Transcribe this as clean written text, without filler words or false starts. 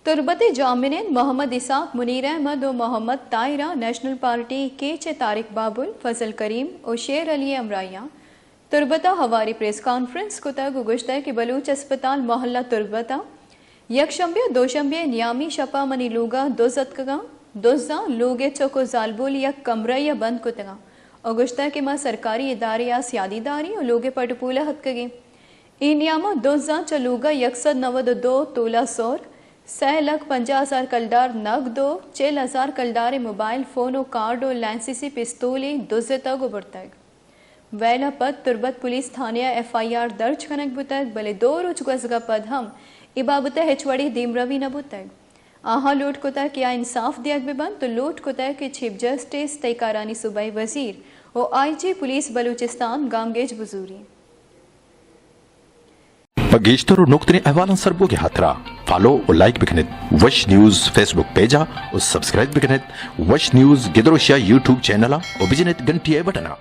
तुरबत जामिन मोहम्मद इसाक मुनीर अहमद और Mohammad तायरा national party के तारिक बाबुल फजल करीम और शेर अली अमराइया तुरबता हवारी प्रेस कॉन्फ्रेंस को तक गुश्ता के बलूच अस्पताल मोहल्ला तुरबता यकशंबे दोशंबे नियामी शपा मनी लूगा दो जतगा दोजा लोगे चौको जालबुल यक कमरा या बंद को तगा और गुश्ता के माँ सरकारी इदारे या सियादीदारी और लोगे पटपूला हद कगे इन नियामा दोजा चलूगा यकसद 92 तोला सौर 6,50,000 कलदार नग दो 6,000 कलदार मोबाइल फोन और कार्ड और लैंसीसी पिस्तौली दुजे तक उबरतग वैला पद तुरबत पुलिस थाने FIR दर्ज कनक बुतग भले 2 रोज गजगा पद हम इबाबत हेचवड़ी दीमरवी न बुतग आहा लूट को तक या इंसाफ दिया बेबंद तो लूट को तक के चीफ जस्टिस तैकारानी सूबाई वजीर और IG पुलिस बलूचिस्तान गामगेज बुजूरी बगेश्तर नुक्तने अहवालन सरबोगे हाथरा फॉलो और लाइक बिकनेत वश न्यूज फेसबुक पेजा और सब्सक्राइब बिकनेत वश न्यूज गिदरोशिया यूट्यूब चैनल और बिजनेत घंटिया बटना